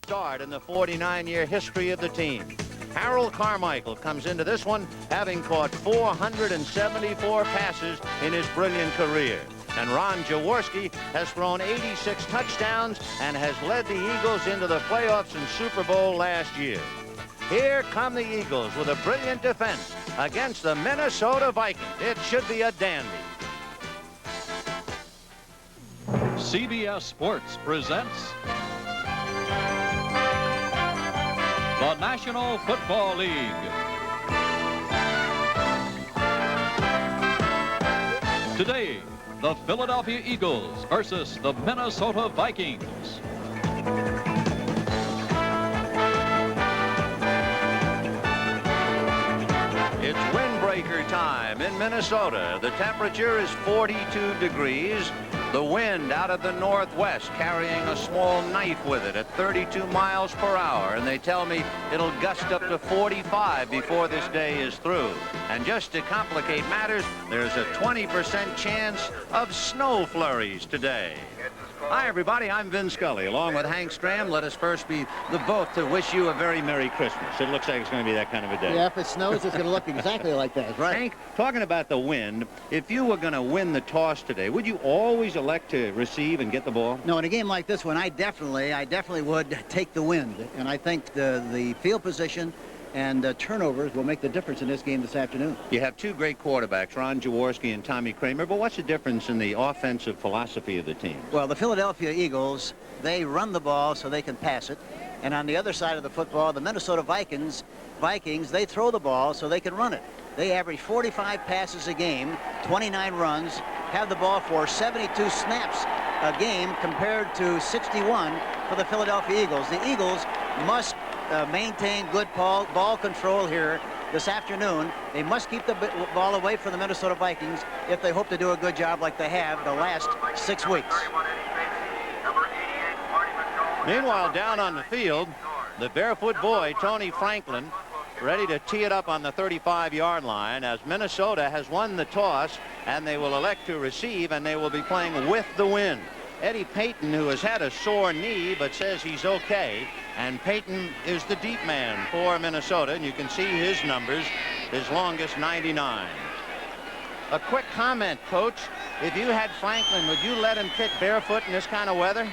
start in the 49-year history of the team. Harold Carmichael comes into this one having caught 474 passes in his brilliant career. And Ron Jaworski has thrown 86 touchdowns and has led the Eagles into the playoffs and Super Bowl last year. Here come the Eagles with a brilliant defense against the Minnesota Vikings. It should be a dandy. CBS Sports presents the National Football League. Today, the Philadelphia Eagles versus the Minnesota Vikings. It's windbreaker time in Minnesota. The temperature is 42 degrees. The wind out of the northwest carrying a small knife with it at 32 miles per hour. And they tell me it'll gust up to 45 before this day is through. And just to complicate matters, there's a 20% chance of snow flurries today. Hi, everybody. I'm Vin Scully. Along with Hank Stram, let us first be the both to wish you a very Merry Christmas. It looks like it's going to be that kind of a day. Yeah, if it snows, it's going to look exactly like that. Right. Hank, talking about the wind, if you were going to win the toss today, would you always elect to receive and get the ball? No, in a game like this one, I definitely would take the wind. And I think the field position and turnovers will make the difference in this game this afternoon. You have two great quarterbacks, Ron Jaworski and Tommy Kramer, but what's the difference in the offensive philosophy of the team? Well, the Philadelphia Eagles, they run the ball so they can pass it. And on the other side of the football, the Minnesota Vikings, they throw the ball so they can run it. They average 45 passes a game, 29 runs, have the ball for 72 snaps a game compared to 61 for the Philadelphia Eagles. The Eagles must maintain good ball control here this afternoon. They must keep the ball away from the Minnesota Vikings if they hope to do a good job like they have the last 6 weeks. Meanwhile, down on the field, the barefoot boy, Tony Franklin, ready to tee it up on the 35-yard line as Minnesota has won the toss, and they will elect to receive, and they will be playing with the wind. Eddie Payton, who has had a sore knee but says he's okay, and Payton is the deep man for Minnesota, and you can see his numbers, his longest 99. A quick comment, Coach. If you had Franklin, would you let him kick barefoot in this kind of weather?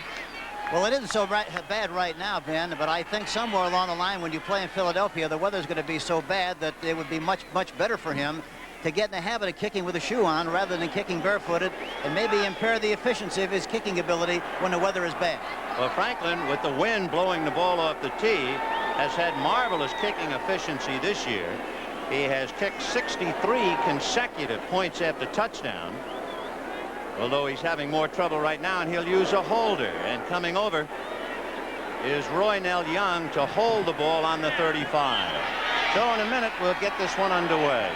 Well, it isn't so bad right now, Ben, but I think somewhere along the line when you play in Philadelphia, the weather's going to be so bad that it would be much better for him to get in the habit of kicking with a shoe on rather than kicking barefooted and maybe impair the efficiency of his kicking ability when the weather is bad. Well, Franklin, with the wind blowing the ball off the tee, has had marvelous kicking efficiency this year. He has kicked 63 consecutive points after touchdown, although he's having more trouble right now, and he'll use a holder. And coming over is Roynell Young to hold the ball on the 35. So in a minute, we'll get this one underway.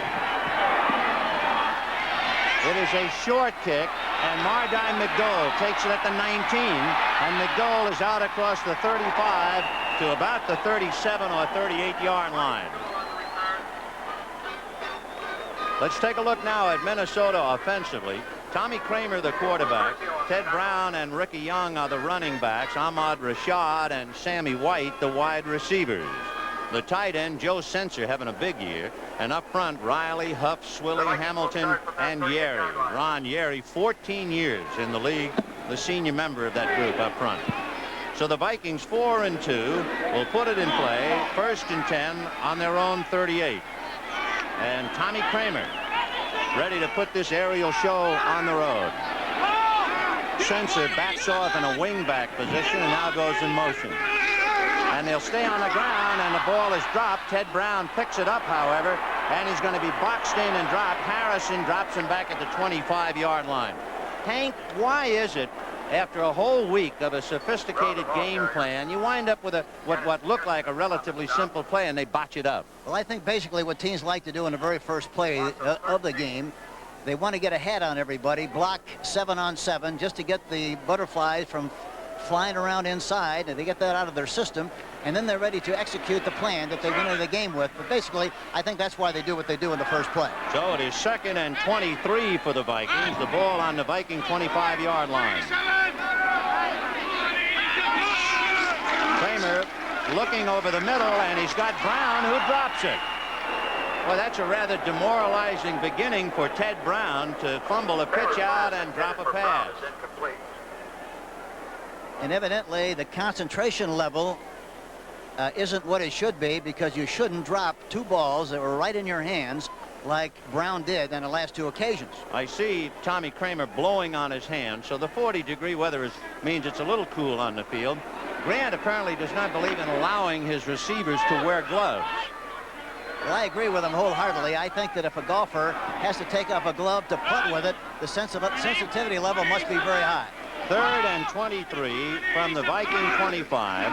It is a short kick, and Mardai McDowell takes it at the 19, and McDowell is out across the 35 to about the 37 or 38-yard line. Let's take a look now at Minnesota offensively. Tommy Kramer, the quarterback. Ted Brown and Ricky Young are the running backs. Ahmad Rashad and Sammy White, the wide receivers. The tight end, Joe Senser, having a big year. And up front, Riley, Huff, Swilly, Hamilton, and Yeri. Ron Yeri, 14 years in the league, the senior member of that group up front. So the Vikings, 4-2, will put it in play, 1st and 10 on their own 38. And Tommy Kramer ready to put this aerial show on the road. Senser backs off in a wingback position and now goes in motion. And they'll stay on the ground, and the ball is dropped. Ted Brown picks it up, however, and he's going to be boxed in and dropped. Harrison drops him back at the 25-yard line. Hank, why is it after a whole week of a sophisticated game plan, you wind up with what looked like a relatively simple play, and they botch it up? Well, I think basically what teams like to do in the very first play of the game, they want to get ahead on everybody, block 7-on-7 just to get the butterflies from flying around inside, and they get that out of their system, and then they're ready to execute the plan that they went into the game with. But basically, I think that's why they do what they do in the first play. So it is 2nd and 23 for the Vikings. The ball on the Viking 25-yard line. Kramer looking over the middle, and he's got Brown, who drops it. Well, that's a rather demoralizing beginning for Ted Brown to fumble a pitch out and drop a pass. And evidently the concentration level isn't what it should be, because you shouldn't drop two balls that were right in your hands like Brown did on the last two occasions. I see Tommy Kramer blowing on his hand, so the 40-degree weather means it's a little cool on the field. Grant apparently does not believe in allowing his receivers to wear gloves. Well, I agree with him wholeheartedly. I think that if a golfer has to take off a glove to putt with it, the sensitivity level must be very high. 3rd and 23 from the Viking 25.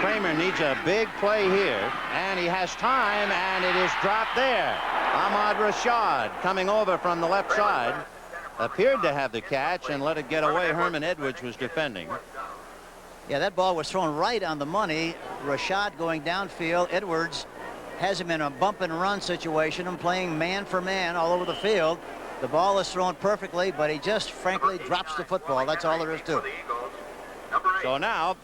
Kramer needs a big play here, and he has time, and it is dropped there. Ahmad Rashad, coming over from the left side, appeared to have the catch and let it get away. Herman Edwards was defending. Yeah, that ball was thrown right on the money. Rashad going downfield. Edwards has him in a bump and run situation and playing man for man all over the field. The ball is thrown perfectly, but he just frankly drops the football. That's all there is to it. So now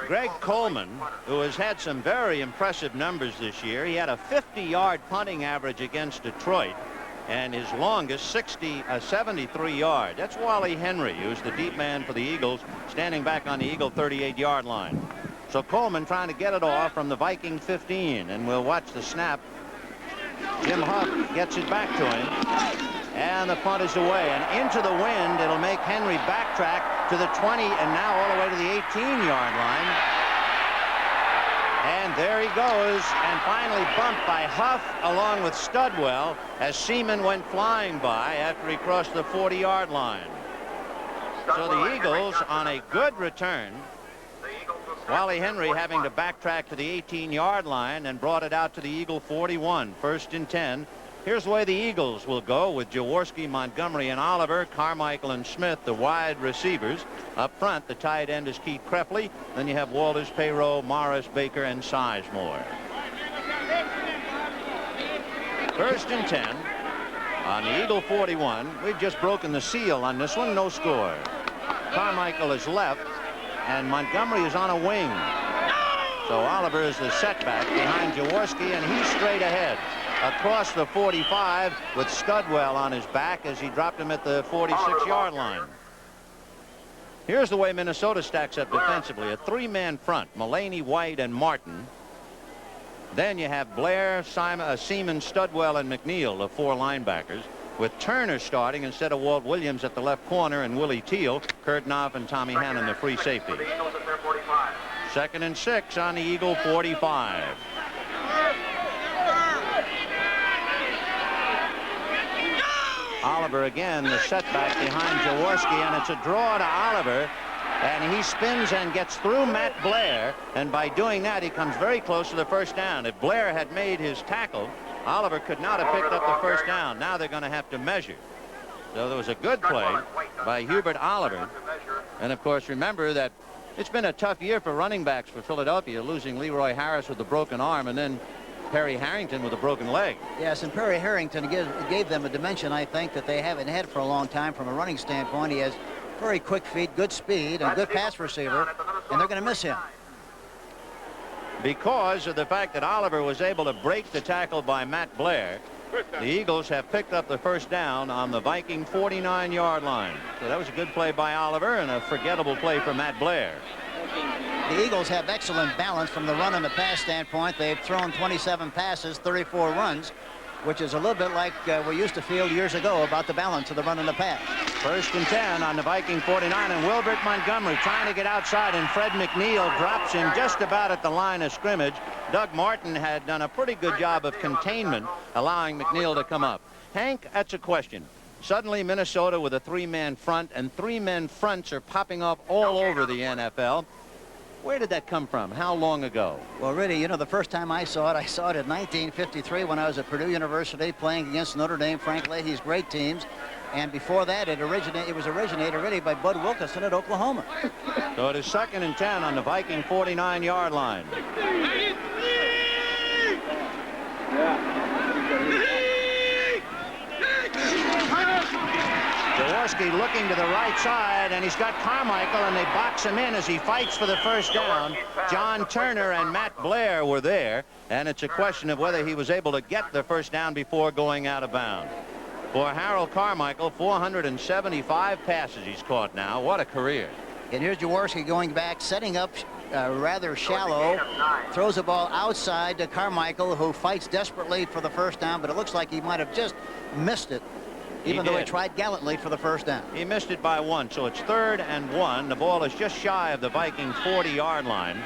Greg Coleman, who has had some very impressive numbers this year. He had a 50-yard punting average against Detroit, and his longest 73 yard. That's Wally Henry, who's the deep man for the Eagles, standing back on the Eagle 38-yard line. So Coleman trying to get it off from the Viking 15, and we'll watch the snap. Jim Huff gets it back to him, and the punt is away and into the wind. It'll make Henry backtrack to the 20 and now all the way to the 18-yard line. And there he goes, and finally bumped by Huff along with Studwell as Seaman went flying by after he crossed the 40-yard line. So the Eagles on a good return. Wally Henry having to backtrack to the 18-yard line and brought it out to the Eagle 41. 1st and 10. Here's the way the Eagles will go with Jaworski, Montgomery, and Oliver, Carmichael and Smith, the wide receivers. Up front, the tight end is Keith Krepley. Then you have Walters, Payroll, Morris, Baker, and Sizemore. 1st and 10 on the Eagle 41. We've just broken the seal on this one. No score. Carmichael is left, and Montgomery is on a wing. So Oliver is the setback behind Jaworski, and he's straight ahead across the 45 with Studwell on his back as he dropped him at the 46-yard line. Here's the way Minnesota stacks up defensively. A three-man front, Mulaney, White, and Martin. Then you have Blair, Seaman, Studwell, and McNeil, the 4 linebackers, with Turner starting instead of Walt Williams at the left corner and Willie Teal, Kurt Knopf, and Tommy Hannon, the free safety. 2nd and 6 on the Eagle 45. Oliver again, the setback behind Jaworski, and it's a draw to Oliver, and he spins and gets through Matt Blair, and by doing that he comes very close to the first down. If Blair had made his tackle, Oliver could not have picked up the first down. Now they're going to have to measure. So there was a good play by Hubert Oliver, and of course remember that it's been a tough year for running backs for Philadelphia, losing Leroy Harris with a broken arm and then Perry Harrington with a broken leg. Yes, and Perry Harrington gave them a dimension, I think, that they haven't had for a long time from a running standpoint. He has very quick feet, good speed, and good pass receiver, and they're going to miss him. Because of the fact that Oliver was able to break the tackle by Matt Blair, the Eagles have picked up the first down on the Viking 49-yard line. So that was a good play by Oliver and a forgettable play for Matt Blair. The Eagles have excellent balance from the run and the pass standpoint. They've thrown 27 passes, 34 runs, which is a little bit like we used to feel years ago about the balance of the run and the pass. 1st and 10 on the Viking 49, and Wilbert Montgomery trying to get outside, and Fred McNeil drops him just about at the line of scrimmage. Doug Martin had done a pretty good job of containment, allowing McNeil to come up. Hank, that's a question. Suddenly Minnesota with a 3-man front, and 3-man fronts are popping up all over the NFL. Where did that come from? How long ago? Well, really, you know, the first time I saw it in 1953 when I was at Purdue University playing against Notre Dame, Frank Leahy's great teams. And before that, it was originated really by Bud Wilkinson at Oklahoma. So it is 2nd and 10 on the Viking 49-yard line. Jaworski looking to the right side, and he's got Carmichael, and they box him in as he fights for the first down. John Turner and Matt Blair were there, and it's a question of whether he was able to get the first down before going out of bounds. For Harold Carmichael, 475 passes he's caught now. What a career. And here's Jaworski going back, setting up rather shallow, throws the ball outside to Carmichael, who fights desperately for the first down, but it looks like he might have just missed it, even though he tried gallantly for the first down. He missed it by 1, so it's 3rd and 1. The ball is just shy of the Viking 40-yard line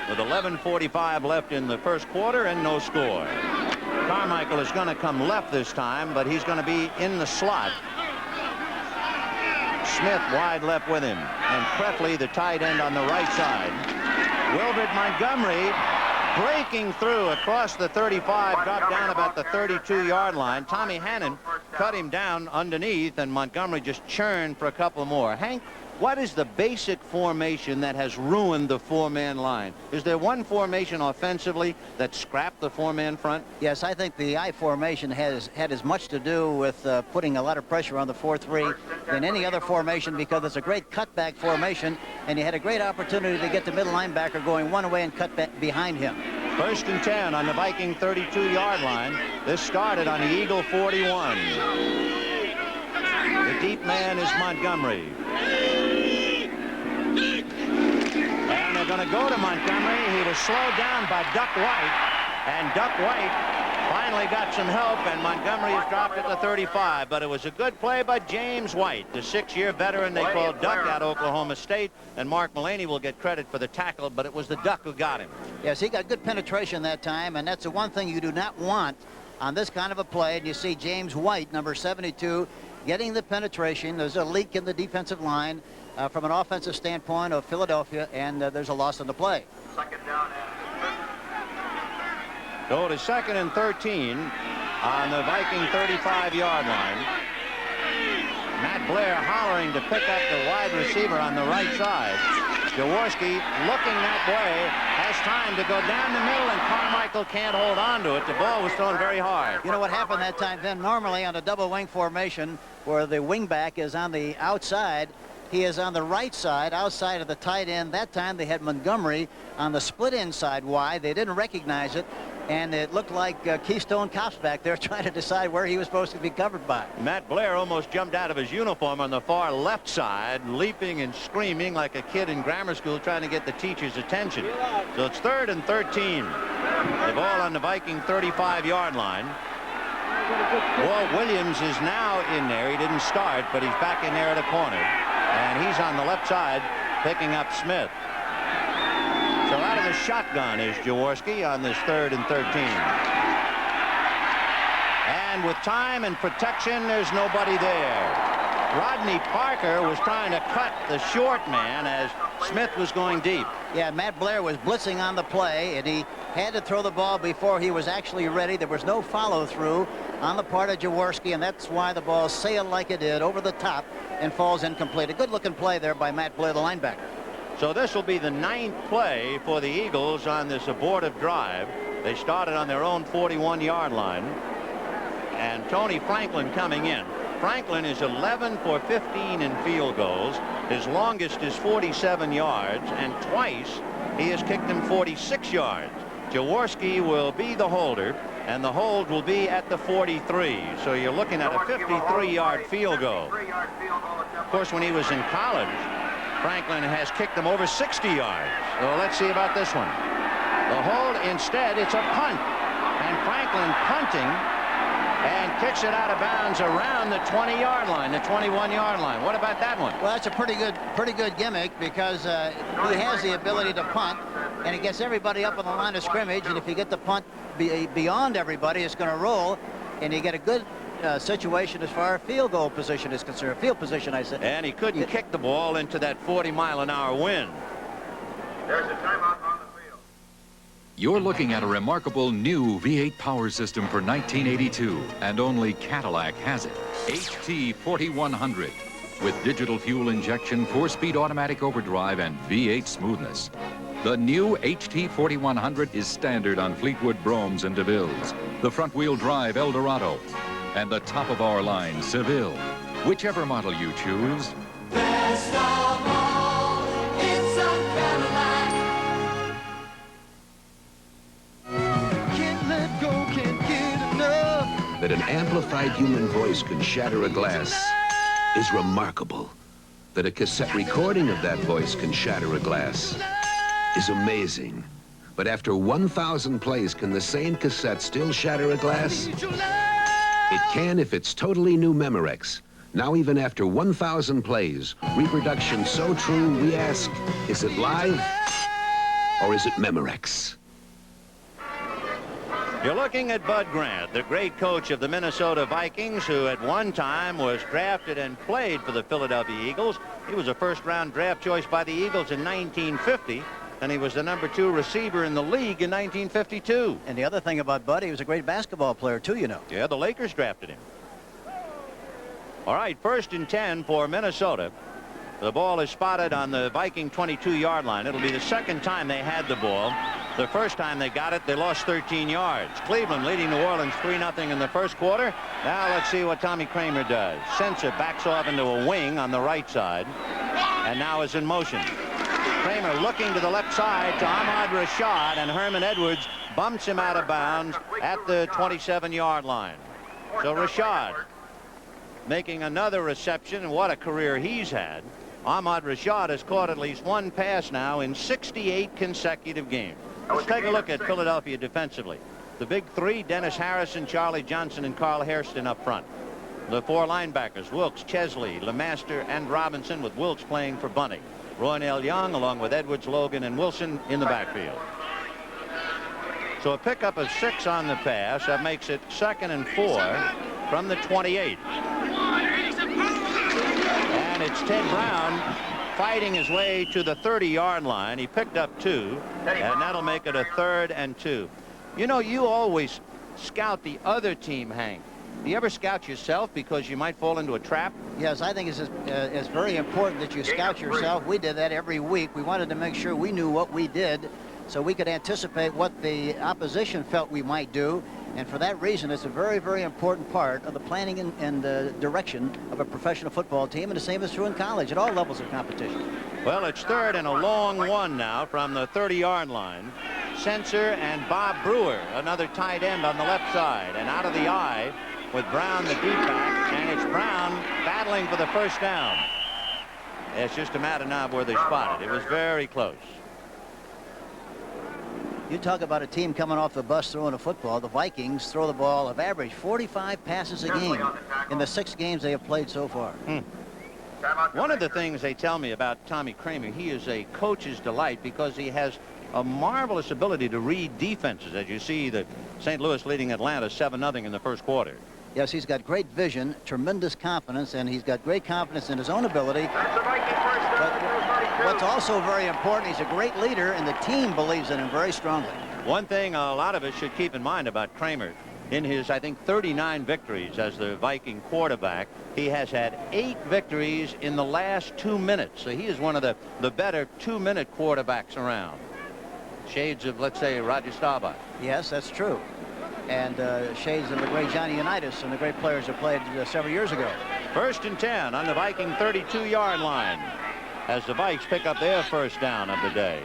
with 11:45 left in the first quarter and no score. Carmichael is going to come left this time, but he's going to be in the slot. Smith wide left with him, and Prefley, the tight end, on the right side. Wilbert Montgomery breaking through across the 35, dropped down about the 32-yard line. Tommy Hannon cut him down underneath, and Montgomery just churned for a couple more. Hank, what is the basic formation that has ruined the 4-man line? Is there one formation offensively that scrapped the 4-man front? Yes, I think the I formation has had as much to do with putting a lot of pressure on the 4-3 than any other formation, because it's a great cutback formation, and you had a great opportunity to get the middle linebacker going one way and cut back behind him. 1st and 10 on the Viking 32-yard line. This started on the Eagle 41. The deep man is Montgomery. And they're going to go to Montgomery. He was slowed down by Duck White, and Duck White finally got some help, and Montgomery is dropped at the 35. But it was a good play by James White, the 6-year veteran they called Duck at Oklahoma State, and Mark Mullaney will get credit for the tackle, but it was the Duck who got him. Yes, he got good penetration that time, and that's the one thing you do not want on this kind of a play. And you see James White, number 72, getting the penetration. There's a leak in the defensive line from an offensive standpoint of Philadelphia, and there's a loss on the play. Go to 2nd and 13 on the Viking 35-yard line. Matt Blair hollering to pick up the wide receiver on the right side. Jaworski looking that way, has time to go down the middle, and Carmichael can't hold on to it. The ball was thrown very hard. You know what happened that time, then? Normally on a double wing formation where the wingback is on the outside, he is on the right side, outside of the tight end. That time they had Montgomery on the split inside wide. They didn't recognize it, and it looked like Keystone Cops back there trying to decide where he was supposed to be covered by. Matt Blair almost jumped out of his uniform on the far left side, leaping and screaming like a kid in grammar school trying to get the teacher's attention. So it's 3rd and 13. The ball on the Viking 35-yard line. Walt Williams is now in there. He didn't start, but he's back in there at a corner. And he's on the left side picking up Smith. So out of the shotgun is Jaworski on this 3rd and 13. And with time and protection, there's nobody there. Rodney Parker was trying to cut the short man as Smith was going deep. Yeah, Matt Blair was blitzing on the play, and he had to throw the ball before he was actually ready. There was no follow-through on the part of Jaworski, and that's why the ball sailed like it did over the top and falls incomplete. A good-looking play there by Matt Blair, the linebacker. So this will be the 9th play for the Eagles on this abortive drive. They started on their own 41-yard line. And Tony Franklin coming in. Franklin is 11 for 15 in field goals. His longest is 47 yards, and twice he has kicked him 46 yards. Jaworski will be the holder, and the hold will be at the 43. So you're looking at a 53-yard field goal. Of course, when he was in college, Franklin has kicked them over 60 yards. So let's see about this one. The hold, instead, it's a punt. And Franklin punting and kicks it out of bounds around the 20-yard line, the 21-yard line. What about that one? Well, that's a pretty good gimmick, because he has the ability to punt, and it gets everybody up on the line of scrimmage, and if you get the punt beyond everybody, it's going to roll, and you get a good situation as far as field goal position is concerned. Field position, I said. And he couldn't kick the ball into that 40-mile-an-hour wind. There's a timeout on the field. You're looking at a remarkable new V8 power system for 1982, and only Cadillac has it. HT 4100 with digital fuel injection, 4-speed automatic overdrive, and V8 smoothness. The new HT 4100 is standard on Fleetwood Bromes and DeVilles, the front-wheel drive Eldorado, and the top-of-our-line Seville. Whichever model you choose, Best of all, it's a Cadillac. Can't let go, can't get enough. That an amplified human voice can shatter a glass is remarkable. That a cassette recording of that voice can shatter a glass is amazing. But after 1,000 plays, can the same cassette still shatter a glass? It can if it's totally new Memorex. Now even after 1,000 plays, reproduction so true, we ask, is it live or is it Memorex? You're looking at Bud Grant, the great coach of the Minnesota Vikings, who at one time was drafted and played for the Philadelphia Eagles. He was a first-round draft choice by the Eagles in 1950, and he was the #2 receiver in the league in 1952. And the other thing about Bud, he was a great basketball player, too, you know. Yeah, the Lakers drafted him. All right, 1st and 10 for Minnesota. The ball is spotted on the Viking 22-yard line. It'll be the second time they had the ball. The first time they got it, they lost 13 yards. Cleveland leading New Orleans 3-0 in the first quarter. Now let's see what Tommy Kramer does. Senser backs off into a wing on the right side and now is in motion. Kramer looking to the left side to Ahmad Rashad, and Herman Edwards bumps him out of bounds at the 27-yard line. So Rashad making another reception, and what a career he's had. Ahmad Rashad has caught at least one pass now in 68 consecutive games. Let's take a look at Philadelphia defensively. The big three, Dennis Harrison, Charlie Johnson, and Carl Hairston up front. The four linebackers, Wilkes, Chesley, LeMaster, and Robinson, with Wilkes playing for Bunny. Roynell Young along with Edwards, Logan, and Wilson in the backfield. So a pickup of 6 on the pass. That makes it 2nd and 4 from the 28. And it's Ted Brown fighting his way to the 30-yard line. He picked up 2, and that'll make it a 3rd and 2. You know, you always scout the other team, Hank. Do you ever scout yourself because you might fall into a trap? Yes, I think it's very important that you scout yourself. We did that every week. We wanted to make sure we knew what we did so we could anticipate what the opposition felt we might do. And for that reason, it's a very, very important part of the planning and the direction of a professional football team. And the same is true in college at all levels of competition. Well, it's 3rd and a long one now from the 30-yard line. Senser and Bob Bruer, another tight end on the left side, and out of the eye with Brown the deep back, and it's Brown battling for the first down. It's just a matter now of where they spot it. It was very close. You talk about a team coming off the bus throwing a football. The Vikings throw the ball, have averaged 45 passes a game in the 6 games they have played so far. One of the things they tell me about Tommy Kramer, he is a coach's delight because he has a marvelous ability to read defenses. As you see, the St. Louis leading Atlanta 7-0 in the first quarter. Yes, he's got great vision, tremendous confidence, and he's got great confidence in his own ability. But what's also very important, he's a great leader, and the team believes in him very strongly. One thing a lot of us should keep in mind about Kramer, in his, I think, 39 victories as the Viking quarterback, he has had 8 victories in the last 2 minutes. So he is one of the better 2-minute quarterbacks around. Shades of, let's say, Roger Staubach. Yes, that's true. And shades of the great Johnny Unitas and the great players who played several years ago. 1st and 10 on the Viking 32-yard line as the Vikes pick up their first down of the day.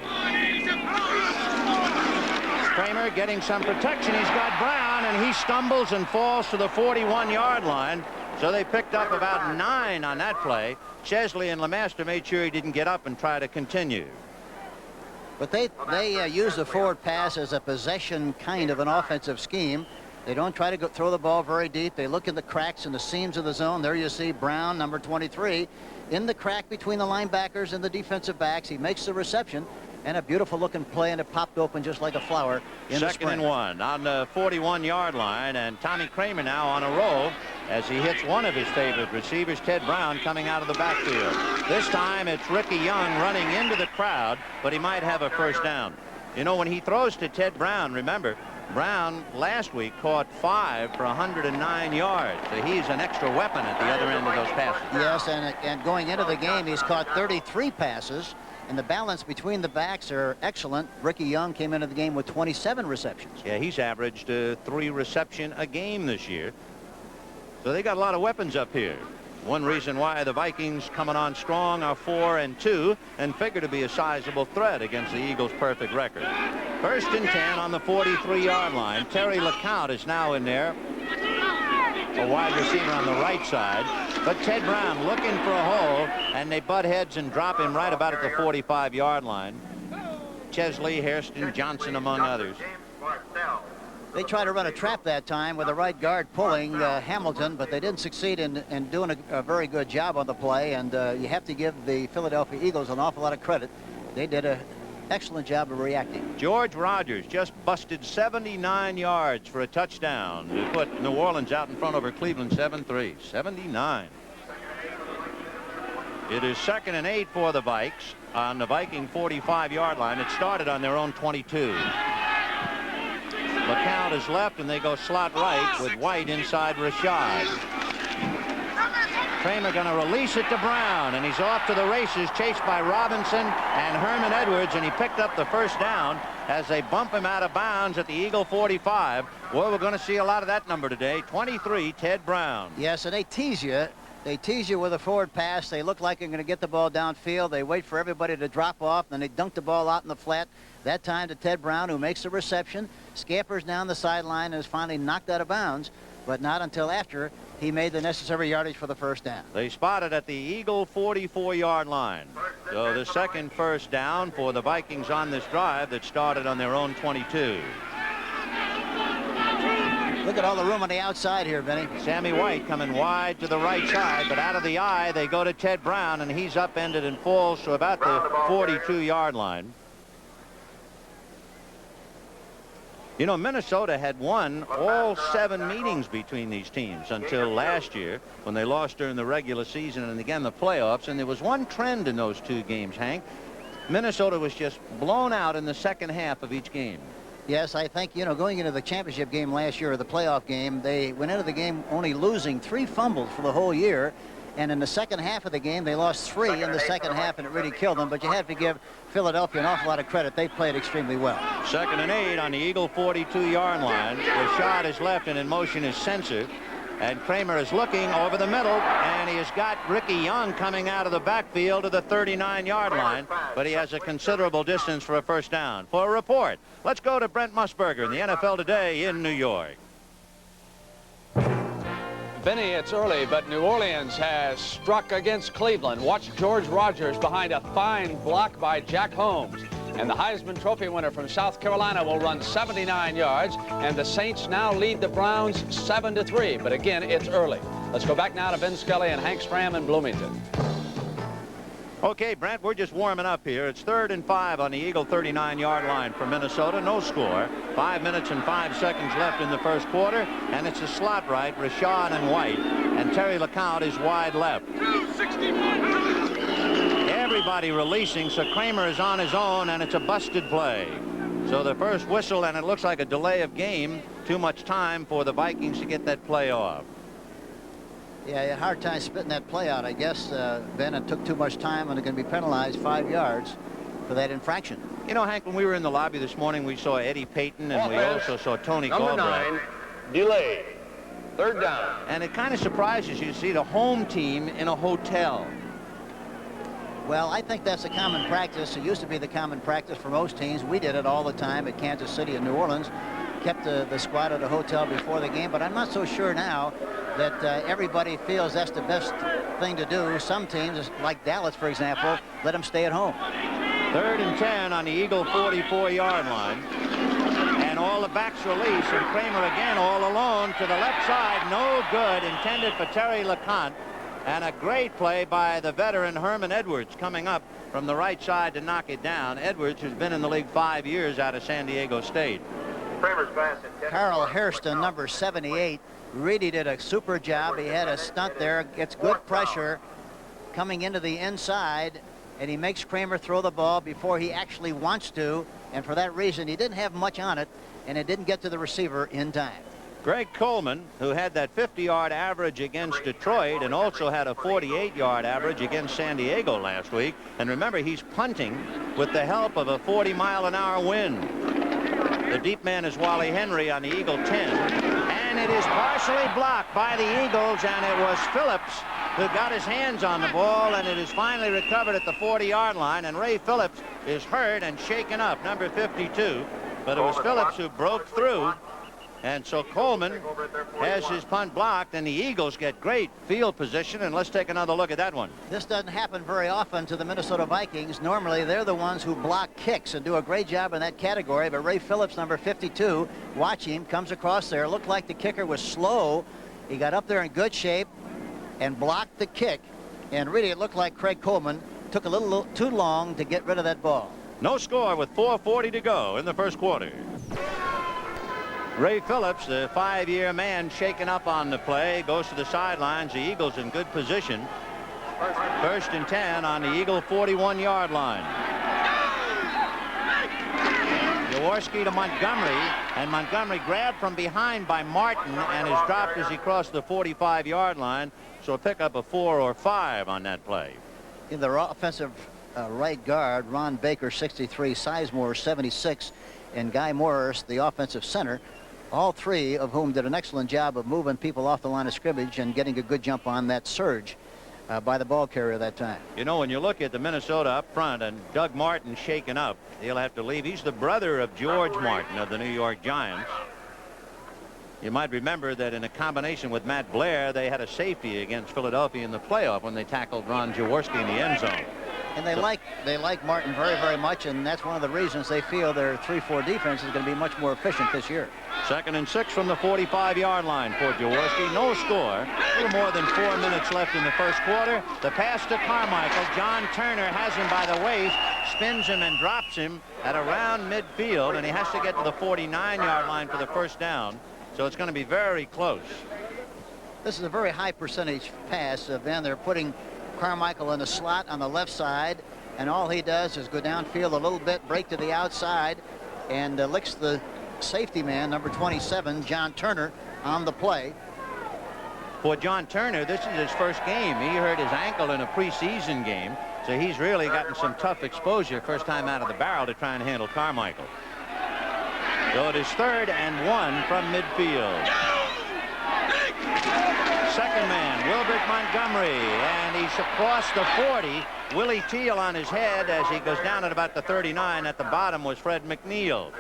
Kramer getting some protection. He's got Brown, and he stumbles and falls to the 41-yard line. So they picked up about 9 on that play. Chesley and LeMaster made sure he didn't get up and try to continue. But they use the forward pass as a possession kind of an offensive scheme. They don't try to throw the ball very deep. They look in the cracks and the seams of the zone. There you see Brown, number 23, in the crack between the linebackers and the defensive backs. He makes the reception, and a beautiful looking play, and it popped open just like a flower in the spring. 2nd and 1 on the 41-yard line, and Tommy Kramer now on a roll as he hits one of his favorite receivers, Ted Brown, coming out of the backfield. This time it's Ricky Young running into the crowd, but he might have a first down. You know, when he throws to Ted Brown, remember, Brown last week caught 5 for 109 yards. So he's an extra weapon at the other end of those passes. Yes, and going into the game, he's caught 33 passes, and the balance between the backs are excellent. Ricky Young came into the game with 27 receptions. Yeah, he's averaged 3 reception a game this year. So they got a lot of weapons up here. One reason why the Vikings coming on strong are 4-2 and figure to be a sizable threat against the Eagles' perfect record. 1st and 10 on the 43-yard line. Terry LeCount is now in there, a wide receiver on the right side. But Ted Brown looking for a hole, and they butt heads and drop him right about at the 45-yard line. Chesley, Hairston, Johnson, among others. They tried to run a trap that time with the right guard pulling Hamilton, but they didn't succeed in doing a very good job on the play. And you have to give the Philadelphia Eagles an awful lot of credit. They did an excellent job of reacting. George Rogers just busted 79 yards for a touchdown to put New Orleans out in front over Cleveland 7-3. 79. It is 2nd and 8 for the Vikes on the Viking 45-yard line. It started on their own 22. LeCount is left, and they go slot right with White inside Rashad. Kramer going to release it to Brown, and he's off to the races, chased by Robinson and Herman Edwards, and he picked up the 1st down as they bump him out of bounds at the Eagle 45. Well, we're going to see a lot of that number today. 23, Ted Brown. Yes, and they tease you. They tease you with a forward pass. They look like they're going to get the ball downfield. They wait for everybody to drop off, and then they dunk the ball out in the flat. That time to Ted Brown, who makes the reception, scampers down the sideline, and is finally knocked out of bounds, but not until after he made the necessary yardage for the 1st down. They spotted at the Eagle 44-yard line. So the 2nd 1st down for the Vikings on this drive that started on their own 22. Look at all the room on the outside here, Benny. Sammy White coming wide to the right side, but out of the eye they go to Ted Brown, and he's upended and falls to about the 42-yard line. You know, Minnesota had won all 7 meetings between these teams until last year when they lost during the regular season and again the playoffs. And there was one trend in those 2 games, Hank. Minnesota was just blown out in the 2nd half of each game. Yes, I think, you know, going into the championship game last year, or the playoff game, they went into the game only losing 3 fumbles for the whole year. And in the 2nd half of the game, they lost 3 in the 2nd half, and it really killed them. But you have to give Philadelphia an awful lot of credit. They played extremely well. 2nd and 8 on the Eagle 42-yard line. Rashad is left, and in motion is Senser. And Kramer is looking over the middle, and he has got Ricky Young coming out of the backfield to the 39-yard line. But he has a considerable distance for a 1st down. For a report, let's go to Brent Musburger in the NFL Today in New York. Benny, it's early, but New Orleans has struck against Cleveland. Watch George Rogers behind a fine block by Jack Holmes. And the Heisman Trophy winner from South Carolina will run 79 yards. And the Saints now lead the Browns 7-3. But again, it's early. Let's go back now to Ben Scully and Hank Stram in Bloomington. Okay, Brent, we're just warming up here. It's 3rd and 5 on the Eagle 39-yard line for Minnesota. No score. 5 minutes and 5 seconds left in the 1st quarter. And it's a slot right, Rashad and White. And Terry LeCount is wide left. 261. Everybody releasing, so Kramer is on his own, and it's a busted play. So the 1st whistle, and it looks like a delay of game. Too much time for the Vikings to get that play off. Yeah, a hard time spitting that play out, I guess, Ben. It took too much time, and they're going to be penalized 5 yards for that infraction. You know, Hank, when we were in the lobby this morning, we saw Eddie Payton, and we also saw Tony Number Galbraith. 9, delay. 3rd down. And it kind of surprises you to see the home team in a hotel. Well, I think that's a common practice. It used to be the common practice for most teams. We did it all the time at Kansas City and New Orleans. Kept the squad at a hotel before the game, but I'm not so sure now that everybody feels that's the best thing to do. Some teams, like Dallas, for example, let them stay at home. 3rd and 10 on the Eagle 44-yard line. And all the backs release, and Kramer again all alone to the left side. No good, intended for Terry LeCount. And a great play by the veteran Herman Edwards coming up from the right side to knock it down. Edwards, who's been in the league 5 years out of San Diego State. Kramer's pass at Carl Hairston, number 78, really did a super job. He had a stunt there, gets good pressure coming into the inside, and he makes Kramer throw the ball before he actually wants to. And for that reason, he didn't have much on it, and it didn't get to the receiver in time. Greg Coleman, who had that 50-yard average against Detroit and also had a 48-yard average against San Diego last week. And remember, he's punting with the help of a 40-mile-an-hour wind. The deep man is Wally Henry on the Eagle 10. And it is partially blocked by the Eagles, and it was Phillips who got his hands on the ball, and it is finally recovered at the 40-yard line, and Ray Phillips is hurt and shaken up, number 52. But it was Phillips who broke through, and so Coleman has his punt blocked, and the Eagles get great field position. And let's take another look at that one. This doesn't happen very often to the Minnesota Vikings. Normally, they're the ones who block kicks and do a great job in that category. But Ray Phillips, number 52, watch him, comes across there. Looked like the kicker was slow. He got up there in good shape and blocked the kick. And really, it looked like Craig Coleman took a little too long to get rid of that ball. No score with 4:40 to go in the first quarter. Ray Phillips, the 5-year man, shaken up on the play, goes to the sidelines. The Eagles in good position. First and 10 on the Eagle 41-yard line. Jaworski to Montgomery, and Montgomery grabbed from behind by Martin and is dropped as he crossed the 45-yard line. So a pickup of 4 or 5 on that play. In the offensive right guard, Ron Baker, 63, Sizemore, 76, and Guy Morris, the offensive center, all three of whom did an excellent job of moving people off the line of scrimmage and getting a good jump on that surge by the ball carrier that time. You know, when you look at the Minnesota up front and Doug Martin shaken up, he'll have to leave. He's the brother of George Martin of the New York Giants. You might remember that in a combination with Matt Blair, they had a safety against Philadelphia in the playoff when they tackled Ron Jaworski in the end zone. And they like Martin very, very much, and that's one of the reasons they feel their 3-4 defense is going to be much more efficient this year. Second and 6 from the 45-yard line for Jaworski. No score. A little more than 4 minutes left in the first quarter. The pass to Carmichael. John Turner has him by the waist, spins him and drops him at around midfield, and he has to get to the 49-yard line for the first down. So it's going to be very close. This is a very high percentage pass. Ben, they're putting Carmichael in the slot on the left side, and all he does is go downfield a little bit, break to the outside, and licks the safety man, number 27, John Turner, on the play. For John Turner, this is his first game. He hurt his ankle in a preseason game, so he's really gotten some tough exposure first time out of the barrel to try and handle Carmichael. So it is 3rd and 1 from midfield. Second man, Wilbert Montgomery, and he's across the 40. Willie Teal on his head as he goes down at about the 39. At the bottom was Fred McNeil.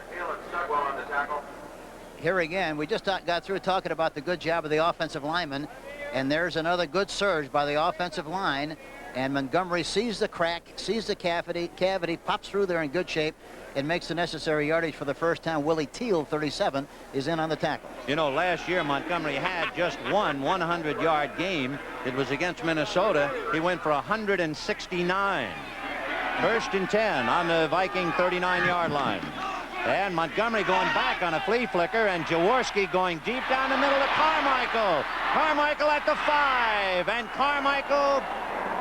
Here again, we just got through talking about the good job of the offensive lineman, and there's another good surge by the offensive line, and Montgomery sees the crack, sees the cavity, pops through there in good shape, and makes the necessary yardage for the first time. Willie Teal, 37, is in on the tackle. You know, last year Montgomery had just one 100-yard game. It was against Minnesota. He went for 169. First and 10 on the Viking 39-yard line. And Montgomery going back on a flea flicker, and Jaworski going deep down the middle to Carmichael. Carmichael at the 5, and Carmichael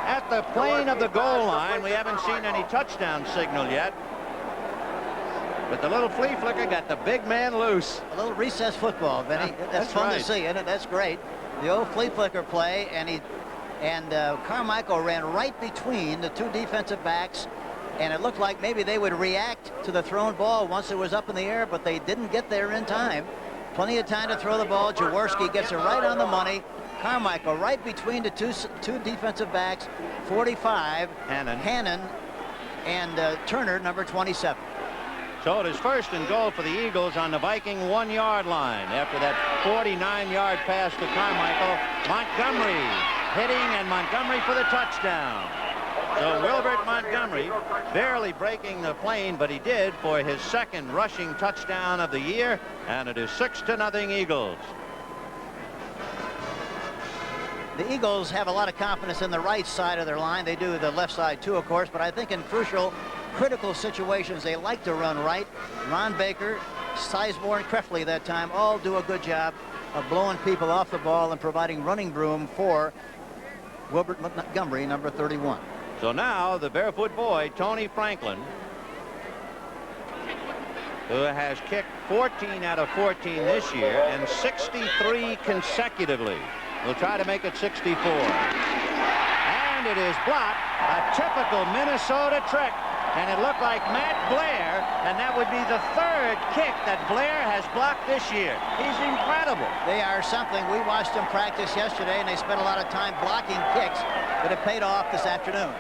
at the plane of the goal line. We haven't seen any touchdown signal yet. But the little flea flicker got the big man loose. A little recess football, Benny. That's fun to see, isn't it? That's great. The old flea flicker play, and Carmichael ran right between the two defensive backs, and it looked like maybe they would react to the thrown ball once it was up in the air, but they didn't get there in time. Plenty of time to throw the ball. Jaworski gets it right on the money. Carmichael right between the two defensive backs, 45, Hannon, and Turner, number 27. So it is first and goal for the Eagles on the Viking 1-yard line. After that 49-yard pass to Carmichael, Montgomery hitting, and Montgomery for the touchdown. So Wilbert Montgomery barely breaking the plane, but he did for his second rushing touchdown of the year, and it is 6-0 Eagles. The Eagles have a lot of confidence in the right side of their line. They do the left side too, of course, but I think in critical situations they like to run right. Ron Baker, Sizemore, and Kreftley that time all do a good job of blowing people off the ball and providing running room for Wilbert Montgomery, number 31. So now the barefoot boy, Tony Franklin, who has kicked 14 out of 14 this year and 63 consecutively, will try to make it 64. And it is blocked. A typical Minnesota trick. and it looked like Matt Blair, and that would be the third kick that Blair has blocked this year. He's incredible. They are something. We watched them practice yesterday, and they spent a lot of time blocking kicks, but it paid off this afternoon.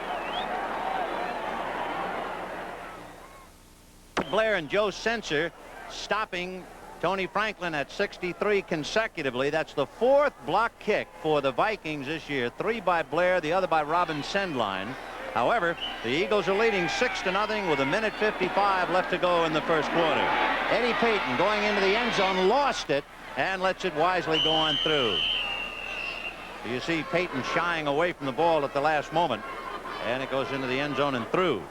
Blair and Joe Senser stopping Tony Franklin at 63 consecutively. That's the fourth block kick for the Vikings this year. 3 by Blair, the other by Robin Sendline. However, the Eagles are leading 6-0 with 1:55 left to go in the first quarter. Eddie Payton going into the end zone, lost it, and lets it wisely go on through. You see Payton shying away from the ball at the last moment, and it goes into the end zone and through.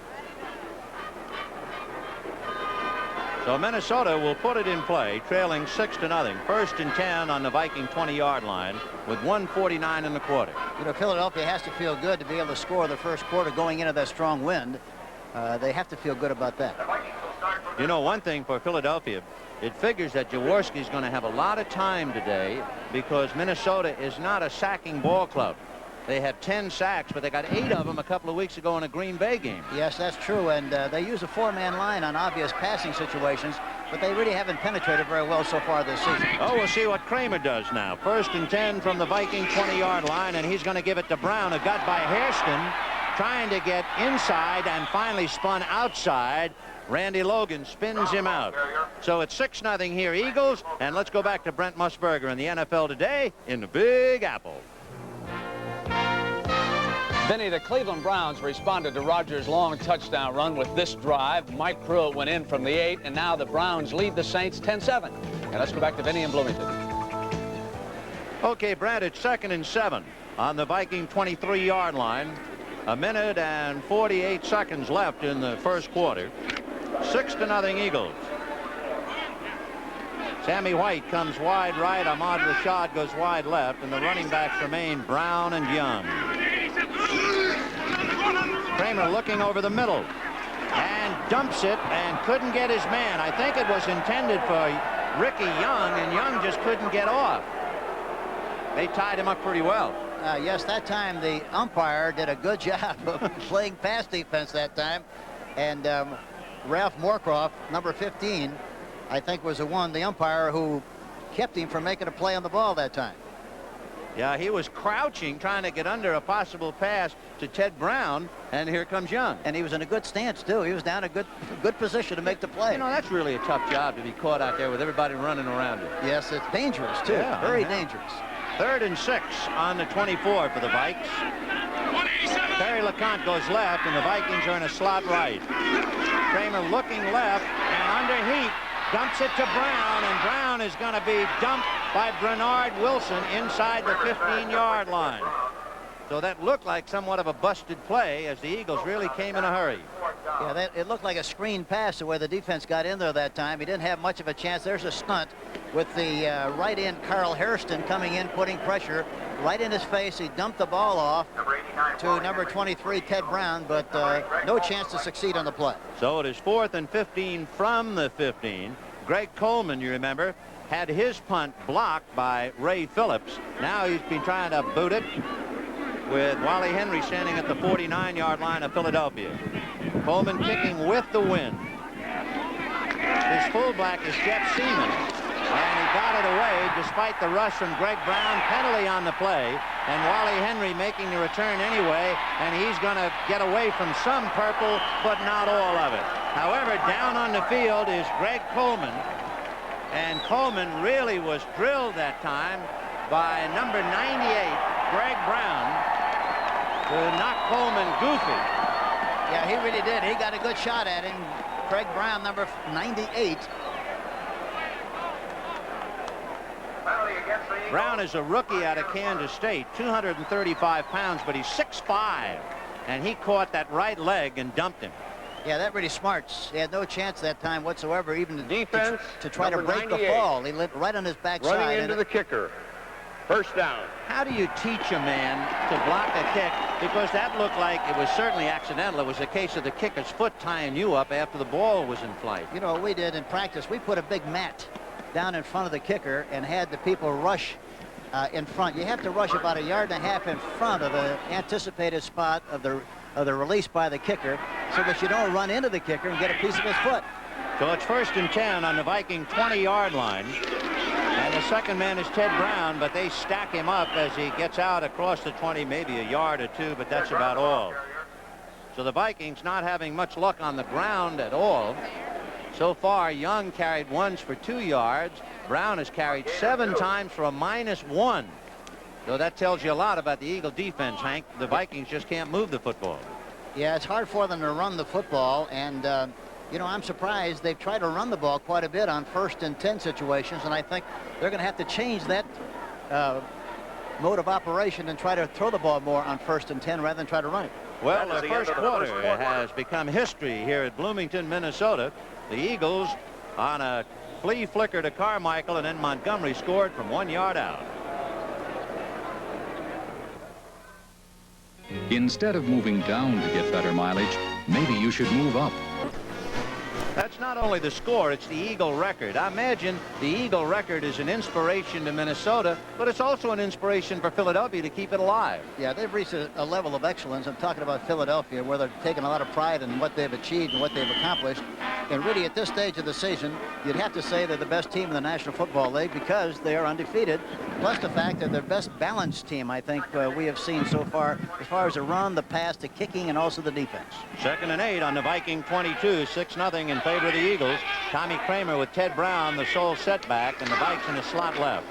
So Minnesota will put it in play, trailing 6-0. 1st and 10 on the Viking 20-yard line with 1:49 in the quarter. You know, Philadelphia has to feel good to be able to score the first quarter going into that strong wind. They have to feel good about that. You know, one thing for Philadelphia, it figures that Jaworski is going to have a lot of time today because Minnesota is not a sacking ball club. They have 10 sacks, but they got 8 of them a couple of weeks ago in a Green Bay game. Yes, that's true, and they use a 4-man line on obvious passing situations, but they really haven't penetrated very well so far this season. Oh, we'll see what Kramer does now. 1st and 10 from the Viking 20-yard line, and he's going to give it to Brown, who got by Hairston, trying to get inside and finally spun outside. Randy Logan spins him out. So it's 6-0 here, Eagles, and let's go back to Brent Musburger in the NFL today in the Big Apple. Benny, the Cleveland Browns responded to Rodgers' long touchdown run with this drive. Mike Pruitt went in from the 8, and now the Browns lead the Saints 10-7. And let's go back to Benny in Bloomington. Okay, Brad, it's 2nd and 7 on the Viking 23-yard line. 1 minute and 48 seconds left in the first quarter. 6-0 Eagles. Sammy White comes wide right. Ahmad Rashad goes wide left, and the running backs remain Brown and Young. Kramer looking over the middle and dumps it and couldn't get his man. I think it was intended for Ricky Young, and Young just couldn't get off. They tied him up pretty well. Yes, that time the umpire did a good job of playing pass defense that time, and Ralph Moorcroft, number 15, I think was the umpire who kept him from making a play on the ball that time. Yeah, he was crouching, trying to get under a possible pass to Ted Brown, and here comes Young. And he was in a good stance, too. He was down in a good position to make the play. You know, that's really a tough job to be caught out there with everybody running around it. Yes, it's dangerous, too. Yeah, very dangerous. 3rd and 6 on the 24 for the Vikes. Terry LeConte goes left, and the Vikings are in a slot right. Kramer looking left, and under heat, dumps it to Brown, and Brown is going to be dumped by Bernard Wilson inside the 15-yard line. So that looked like somewhat of a busted play as the Eagles really came in a hurry. Yeah, it looked like a screen pass the way the defense got in there that time. He didn't have much of a chance. There's a stunt with the right end Carl Hairston coming in, putting pressure right in his face. He dumped the ball off to number 23, Ted Brown, but no chance to succeed on the play. So it is 4th and 15 from the 15. Greg Coleman, you remember, had his punt blocked by Ray Phillips. Now he's been trying to boot it with Wally Henry standing at the 49-yard line of Philadelphia. Coleman kicking with the wind. His fullback is Jeff Seaman, and he got it away despite the rush from Greg Brown. Penalty on the play, and Wally Henry making the return anyway, and he's going to get away from some purple, but not all of it. However, down on the field is Greg Coleman, and Coleman really was drilled that time by number 98, Greg Brown, to knock Coleman goofy. Yeah, he really did. He got a good shot at him. Greg Brown, number 98. Brown is a rookie out of Kansas State, 235 pounds, but he's 6'5", and he caught that right leg and dumped him. Yeah, that really smarts. He had no chance that time whatsoever, even to try to break the 98. fall. He lit right on his backside. Running into the kicker. First down. How do you teach a man to block a kick? Because that looked like it was certainly accidental. It was a case of the kicker's foot tying you up after the ball was in flight. You know what we did in practice? We put a big mat down in front of the kicker and had the people rush in front. You have to rush about 1.5 yards in front of the anticipated spot of the release by the kicker. so that you don't run into the kicker and get a piece of his foot. So it's 1st and 10 on the Viking 20-yard line. And the second man is Ted Brown, but they stack him up as he gets out across the 20, maybe a yard or two, but that's about all. So the Vikings not having much luck on the ground at all. So far, Young carried once for 2 yards. Brown has carried 7 times for a -1. So that tells you a lot about the Eagle defense, Hank. The Vikings just can't move the football. Yeah, it's hard for them to run the football, and you know, I'm surprised they've tried to run the ball quite a bit on 1st and 10 situations, and I think they're going to have to change that mode of operation and try to throw the ball more on 1st and 10 rather than try to run it. Well, the first quarter has become history here at Bloomington, Minnesota. The Eagles on a flea flicker to Carmichael, and then Montgomery scored from 1 yard out. Instead of moving down to get better mileage, maybe you should move up. That's not only the score, it's the Eagle record. I imagine the Eagle record is an inspiration to Minnesota, but it's also an inspiration for Philadelphia to keep it alive. Yeah, they've reached a level of excellence. I'm talking about Philadelphia, where they're taking a lot of pride in what they've achieved and what they've accomplished. And really, at this stage of the season, you'd have to say they're the best team in the National Football League because they are undefeated, plus the fact that they're the best balanced team, I think, we have seen so far as the run, the pass, the kicking, and also the defense. 2nd and 8 on the Viking 22, 6-0 in favor of the Eagles. Tommy Kramer with Ted Brown, the sole setback, and the Vikes in the slot left.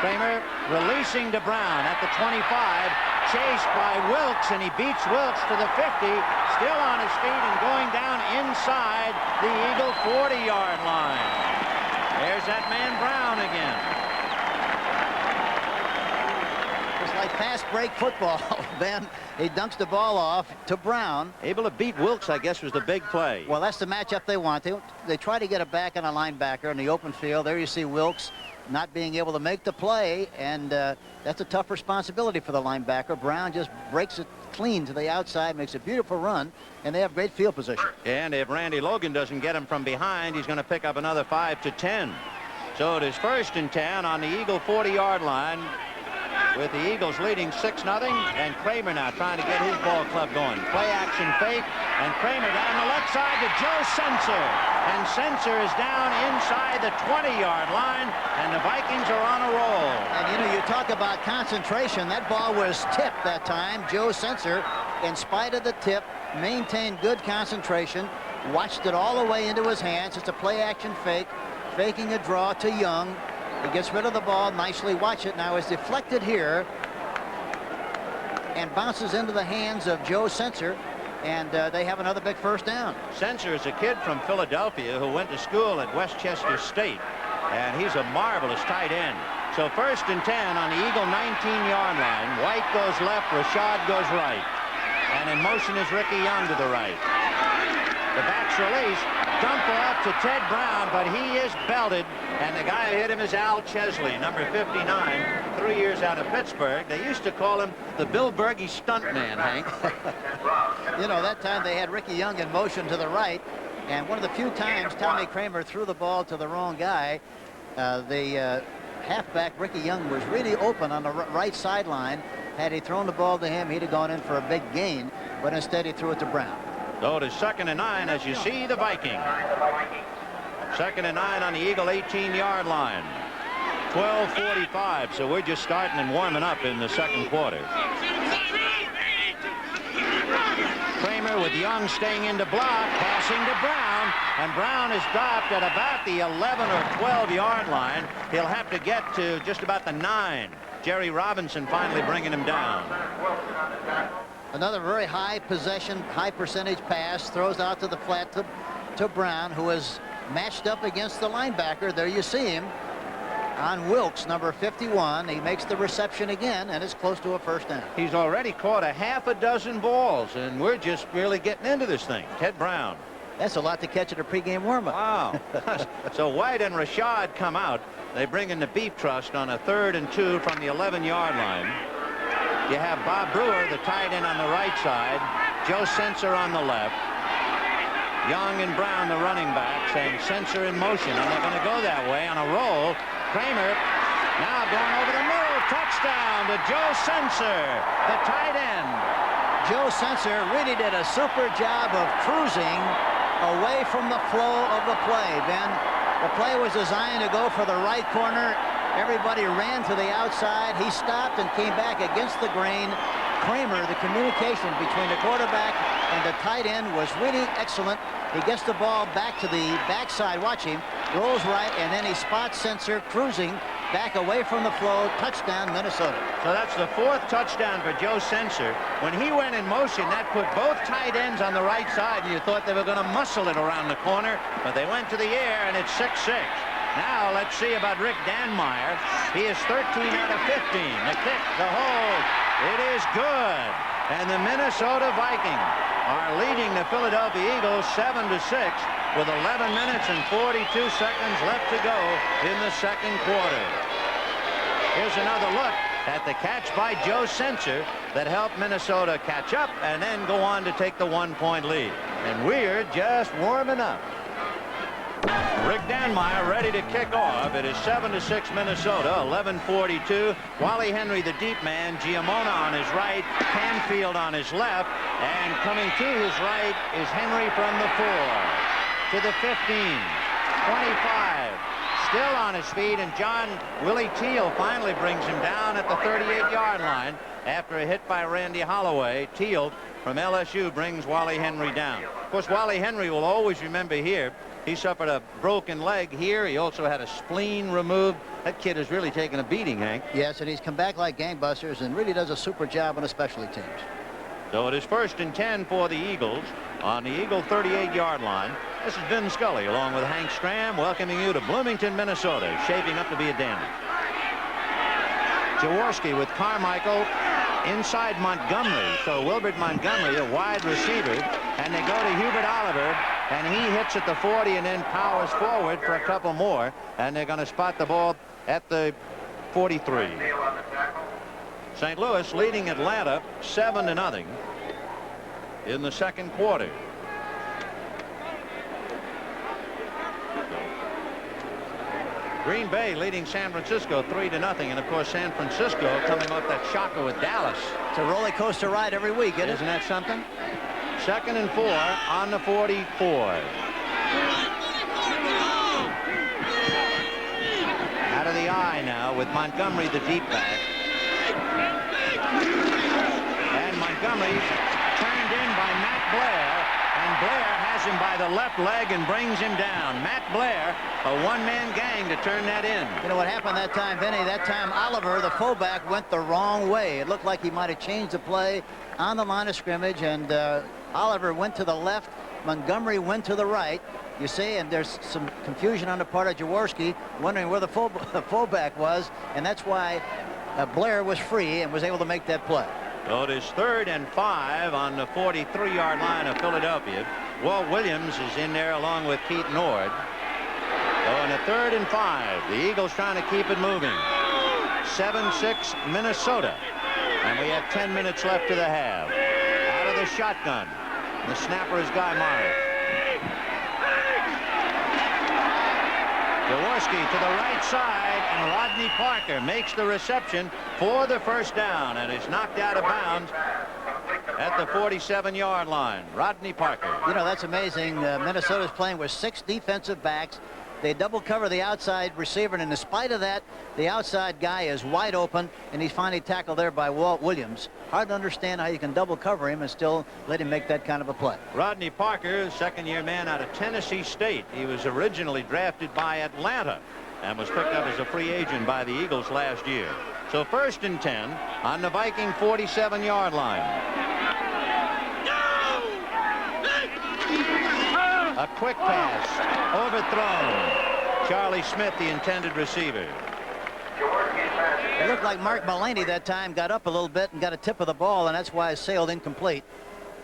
Kramer releasing to Brown at the 25, chased by Wilkes, and he beats Wilkes to the 50, still on his feet and going down inside the Eagle 40-yard line. There's that man Brown again. It's like fast break football, Ben. He dunks the ball off to Brown. Able to beat Wilkes, I guess, was the big play. Well, that's the matchup they want. They try to get it back on a linebacker in the open field. There you see Wilkes not being able to make the play, and that's a tough responsibility for the linebacker. Brown just breaks it clean to the outside, makes a beautiful run, and they have great field position. And if Randy Logan doesn't get him from behind, he's going to pick up another 5 to 10. So it is 1st and 10 on the Eagle 40-yard line, with the Eagles leading 6-0, and Kramer now trying to get his ball club going. Play action fake, and Kramer down the left side to Joe Senser. And Senser is down inside the 20-yard line, and the Vikings are on a roll. And, you know, you talk about concentration. That ball was tipped that time. Joe Senser, in spite of the tip, maintained good concentration, watched it all the way into his hands. It's a play action fake, faking a draw to Young. He gets rid of the ball nicely. Watch it now. It's deflected here and bounces into the hands of Joe Senser, and they have another big first down. Senser is a kid from Philadelphia who went to school at Westchester State, and he's a marvelous tight end. So 1st and 10 on the Eagle 19-yard line. White goes left, Rashad goes right, and in motion is Ricky Young to the right. The back's release, dump off to Ted Brown, but he is belted, and the guy who hit him is Al Chesley, number 59, 3 years out of Pittsburgh. They used to call him the Bill Berge stunt man, Hank. You know, that time they had Ricky Young in motion to the right, and one of the few times Tommy Kramer threw the ball to the wrong guy, the halfback Ricky Young was really open on the right sideline. Had he thrown the ball to him, he'd have gone in for a big gain, but instead he threw it to Brown. So it is 2nd and 9 as you see the Vikings. 2nd and 9 on the Eagle 18-yard line. 12:45, so we're just starting and warming up in the second quarter. Kramer with Young staying into block, passing to Brown, and Brown is dropped at about the 11 or 12-yard line. He'll have to get to just about the 9. Jerry Robinson finally bringing him down. Another very high possession, high percentage pass, throws out to the flat to Brown, who is matched up against the linebacker. There you see him on Wilkes, number 51. He makes the reception again, and it's close to a first down. He's already caught a half a dozen balls, and we're just really getting into this thing. Ted Brown. That's a lot to catch at a pregame warm-up. Wow. So White and Rashad come out. They bring in the Beef Trust on a 3rd and 2 from the 11-yard line. You have Bob Bruer, the tight end, on the right side. Joe Senser on the left. Young and Brown, the running backs, and Senser in motion, and they're going to go that way on a roll. Kramer now going over the middle. Touchdown to Joe Senser, the tight end. Joe Senser really did a super job of cruising away from the flow of the play, Ben. The play was designed to go for the right corner. Everybody ran to the outside. He stopped and came back against the grain. Kramer, the communication between the quarterback and the tight end was really excellent. He gets the ball back to the backside. Watch him. Rolls right, and then he spots Senser cruising back away from the flow. Touchdown, Minnesota. So that's the 4th touchdown for Joe Senser. When he went in motion, that put both tight ends on the right side, and you thought they were going to muscle it around the corner, but they went to the air, and it's 6-6. Now let's see about Rick Danmeier. He is 13 out of 15. The kick, the hold, it is good. And the Minnesota Vikings are leading the Philadelphia Eagles 7-6 with 11 minutes and 42 seconds left to go in the second quarter. Here's another look at the catch by Joe Senser that helped Minnesota catch up and then go on to take the 1-point lead. And we're just warming up. Rick Danmeier ready to kick off. It is 7-6 Minnesota, 11:42. Wally Henry, the deep man, Giamona on his right, Canfield on his left, and coming to his right is Henry from the 4 to the 15, 25, still on his feet, and John Willie Teal finally brings him down at the 38-yard line after a hit by Randy Holloway. Teal from LSU brings Wally Henry down. Of course, Wally Henry will always remember here. He suffered a broken leg here. He also had a spleen removed. That kid has really taken a beating, Hank. Yes, and he's come back like gangbusters and really does a super job on the specialty teams. So it is 1st and 10 for the Eagles on the Eagle 38-yard line. This is Vin Scully along with Hank Stram welcoming you to Bloomington, Minnesota, shaping up to be a dandy. Jaworski with Carmichael inside Montgomery. So Wilbert Montgomery, a wide receiver, and they go to Hubert Oliver, and he hits at the 40 and then powers forward for a couple more, and they're going to spot the ball at the 43. St. Louis leading Atlanta 7-0 in the second quarter. Green Bay leading San Francisco 3-0, and of course San Francisco coming off that shocker with Dallas. It's a roller coaster ride every week, isn't that something? 2nd and 4 on the 44. Out of the eye now with Montgomery, the deep back. And Montgomery turned in by Matt Blair, and Blair has him by the left leg and brings him down. Matt Blair, a one-man gang to turn that in. You know what happened that time, Vinny? That time Oliver, the fullback, went the wrong way. It looked like he might have changed the play on the line of scrimmage, and Oliver went to the left, Montgomery went to the right. You see, and there's some confusion on the part of Jaworski, wondering where the fullback was, and that's why Blair was free and was able to make that play. So it is 3rd and 5 on the 43-yard line of Philadelphia. Walt Williams is in there along with Keith Nord. So on the 3rd and 5, the Eagles trying to keep it moving. 7-6 Minnesota, and we have 10 minutes left to the half. Out of the shotgun, the snapper is Guy Morris. Jaworski to the right side, and Rodney Parker makes the reception for the first down, and is knocked out of bounds at the 47-yard line. Rodney Parker. You know, that's amazing. Minnesota's playing with 6 defensive backs. They double cover the outside receiver, and in spite of that, the outside guy is wide open, and he's finally tackled there by Walt Williams. Hard to understand how you can double cover him and still let him make that kind of a play. Rodney Parker, second-year man out of Tennessee State. He was originally drafted by Atlanta and was picked up as a free agent by the Eagles last year. So 1st and 10 on the Viking 47-yard line. A quick pass, overthrown. Charlie Smith, the intended receiver. It looked like Mark Mullaney that time got up a little bit and got a tip of the ball, and that's why it sailed incomplete.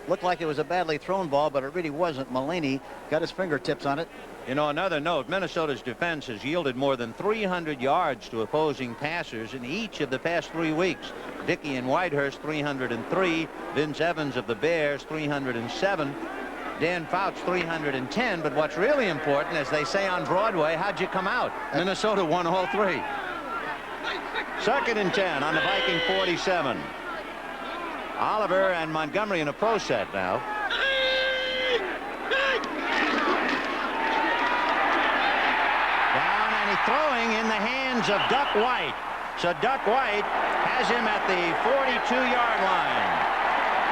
Looked like it was a badly thrown ball, but it really wasn't. Mullaney got his fingertips on it. You know, another note, Minnesota's defense has yielded more than 300 yards to opposing passers in each of the past 3 weeks. Dickey and Whitehurst, 303. Vince Evans of the Bears, 307. Dan Fouts, 310. But what's really important, as they say on Broadway, how'd you come out? Minnesota won all 3. 2nd and 10 on the Viking 47. Oliver and Montgomery in a pro set now. Down, and he's throwing in the hands of Duck White. So Duck White has him at the 42-yard line.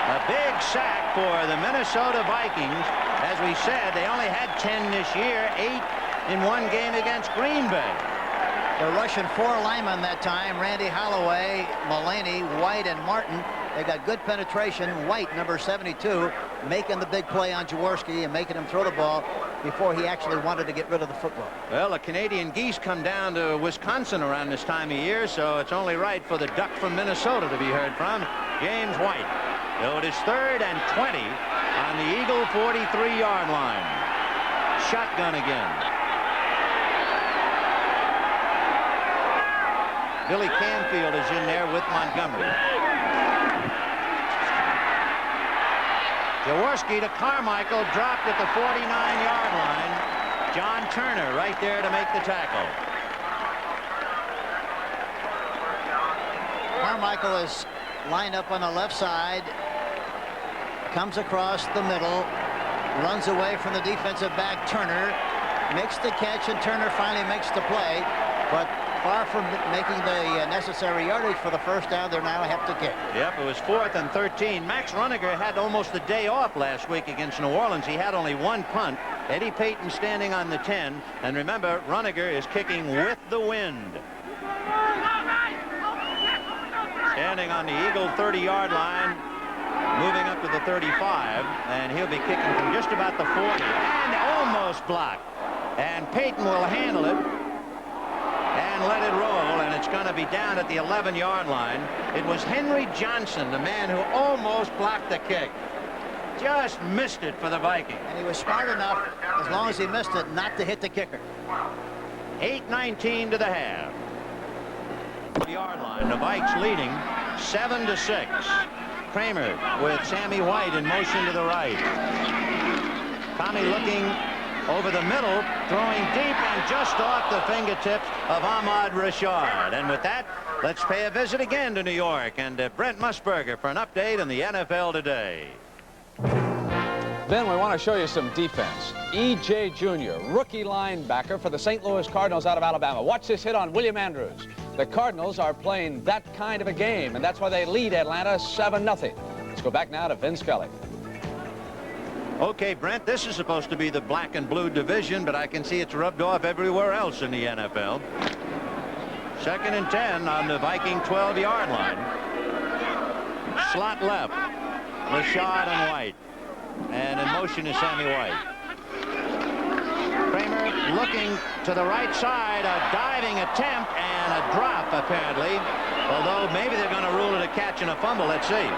A big sack for the Minnesota Vikings. As we said, they only had 10 this year, 8 in one game against Green Bay. They're rushing 4 linemen that time. Randy Holloway, Mulaney, White, and Martin. They got good penetration. White, number 72, making the big play on Jaworski and making him throw the ball before he actually wanted to get rid of the football. Well, the Canadian Geese come down to Wisconsin around this time of year, so it's only right for the Duck from Minnesota to be heard from, James White. So it is 3rd and 20 on the Eagle 43-yard line. Shotgun again. Billy Canfield is in there with Montgomery. Jaworski to Carmichael, dropped at the 49-yard line. John Turner right there to make the tackle. Carmichael is lined up on the left side, comes across the middle, runs away from the defensive back Turner, makes the catch, and Turner finally makes the play, but far from making the necessary yardage for the first down. They now have to kick. Yep, it was 4th and 13. Max Runager had almost a day off last week against New Orleans. He had only 1 punt. Eddie Payton standing on the 10. And remember, Runager is kicking with the wind. Standing on the Eagle 30-yard line, moving up to the 35, and he'll be kicking from just about the 40, and almost blocked. And Payton will handle it and let it roll, and it's going to be down at the 11-yard line. It was Henry Johnson, the man who almost blocked the kick. Just missed it for the Vikings. And he was smart enough, as long as he missed it, not to hit the kicker. 8:19 to the half. Yard line, the Vikes leading 7-6. Kramer with Sammy White in motion to the right. Tommy looking over the middle, throwing deep and just off the fingertips of Ahmad Rashad. And with that, let's pay a visit again to New York and Brent Musburger for an update on the NFL today. Then we want to show you some defense. E.J. Jr., rookie linebacker for the St. Louis Cardinals out of Alabama. Watch this hit on William Andrews. The Cardinals are playing that kind of a game, and that's why they lead Atlanta 7-0. Let's go back now to Vin Scully. Okay, Brent, this is supposed to be the black and blue division, but I can see it's rubbed off everywhere else in the NFL. 2nd and 10 on the Viking 12-yard line. Slot left. Rashad and White. And in motion is Sammy White. Kramer looking to the right side, a diving attempt and a drop apparently. Although maybe they're going to rule it a catch and a fumble. Let's see.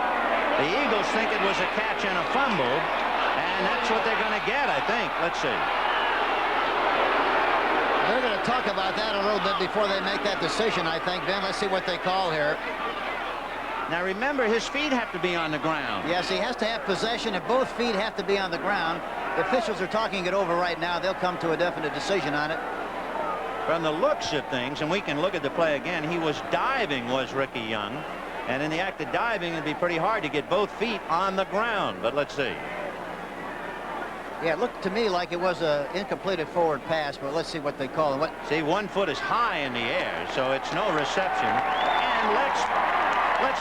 The Eagles think it was a catch and a fumble, and that's what they're going to get, I think. Let's see. They're going to talk about that a little bit before they make that decision, I think. Then let's see what they call here. Now remember, his feet have to be on the ground. Yes, he has to have possession, and both feet have to be on the ground. The officials are talking it over right now. They'll come to a definite decision on it. From the looks of things, and we can look at the play again, he was diving, was Ricky Young. And in the act of diving, it'd be pretty hard to get both feet on the ground. But let's see. Yeah, it looked to me like it was an incompleted forward pass, but let's see what they call it. See, 1 foot is high in the air, so it's no reception. And let's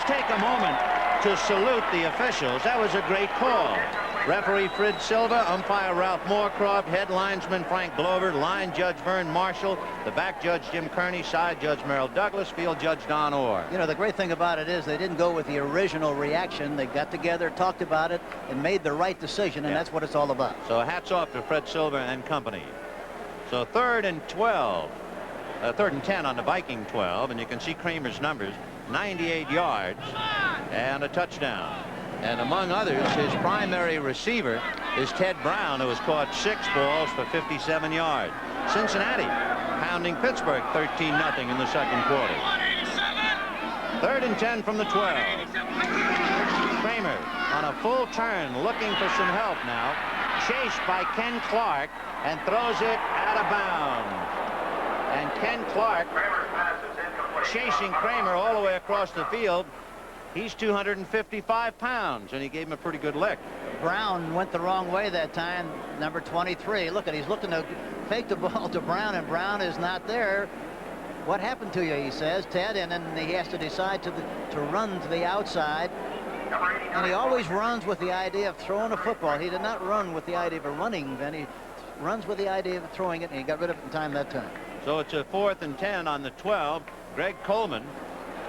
take a moment to salute the officials. That was a great call. Referee Fred Silva, umpire Ralph Moorcroft, head linesman Frank Glover, line judge Vern Marshall, the back judge Jim Kearney, side judge Merrill Douglas, field judge Don Orr. You know, the great thing about it is they didn't go with the original reaction. They got together, talked about it, and made the right decision, and that's what it's all about. So hats off to Fred Silva and company. So 3rd and 12. 3rd and 10 on the Viking 12, and you can see Kramer's numbers. 98 yards and a touchdown. And among others, his primary receiver is Ted Brown, who has caught 6 balls for 57 yards. Cincinnati pounding Pittsburgh 13-0 in the second quarter. 3rd and 10 from the 12. Kramer on a full turn, looking for some help now. Chased by Ken Clark and throws it out of bounds. And Ken Clark chasing Kramer all the way across the field. He's 255 pounds, and he gave him a pretty good lick. Brown went the wrong way that time, number 23. Look at, he's looking to fake the ball to Brown, and Brown is not there. What happened to you, he says, Ted, and then he has to decide to run to the outside. And he always runs with the idea of throwing a football. He did not run with the idea of a running, then he runs with the idea of throwing it, and he got rid of it in time that time. So it's a 4th and 10 on the 12. Greg Coleman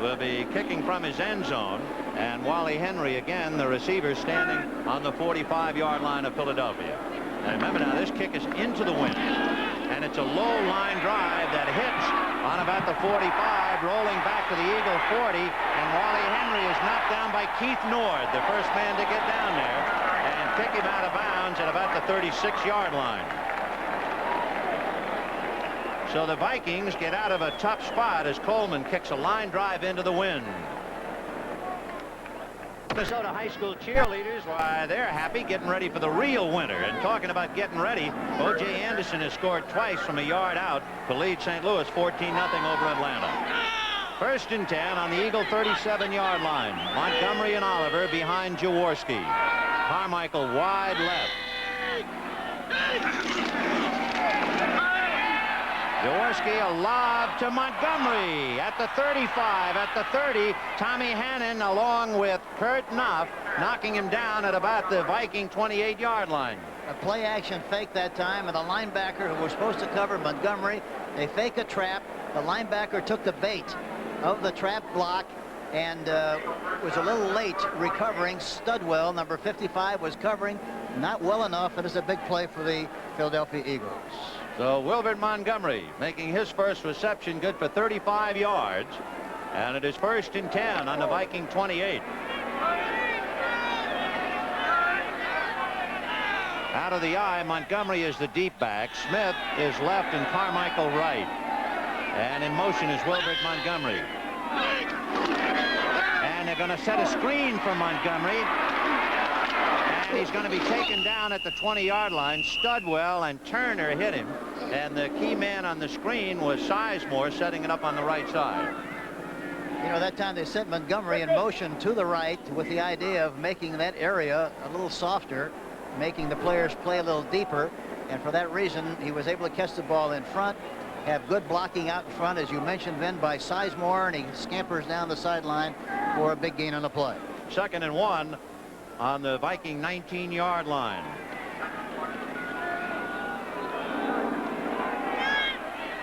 will be kicking from his end zone, and Wally Henry again, the receiver, standing on the 45-yard line of Philadelphia. And remember now, this kick is into the wind, and it's a low line drive that hits on about the 45, rolling back to the Eagle 40, and Wally Henry is knocked down by Keith Nord, the first man to get down there, and kick him out of bounds at about the 36-yard line. So the Vikings get out of a tough spot as Coleman kicks a line drive into the wind. Minnesota high school cheerleaders, why, they're happy, getting ready for the real winter. And talking about getting ready, O.J. Anderson has scored twice from a yard out to lead St. Louis 14-0 over Atlanta. 1st and 10 on the Eagle 37-yard line. Montgomery and Oliver behind Jaworski. Carmichael wide left. Jaworski, a lob to Montgomery at the 35, at the 30. Tommy Hannon along with Kurt Knopf knocking him down at about the Viking 28-yard line. A play action fake that time, and the linebacker who was supposed to cover Montgomery, they fake a trap. The linebacker took the bait of the trap block and was a little late recovering. Studwell, number 55, was covering not well enough, and it's a big play for the Philadelphia Eagles. So Wilbert Montgomery making his first reception, good for 35 yards. And it is 1st and 10 on the Viking 28. Out of the eye, Montgomery is the deep back. Smith is left and Carmichael right. And in motion is Wilbert Montgomery. And they're going to set a screen for Montgomery. And he's going to be taken down at the 20-yard line. Studwell and Turner hit him, and the key man on the screen was Sizemore, setting it up on the right side. You know, that time they sent Montgomery in motion to the right with the idea of making that area a little softer, making the players play a little deeper, and for that reason he was able to catch the ball in front, have good blocking out in front, as you mentioned, then by Sizemore, and he scampers down the sideline for a big gain on the play. 2nd and 1 on the Viking 19-yard line.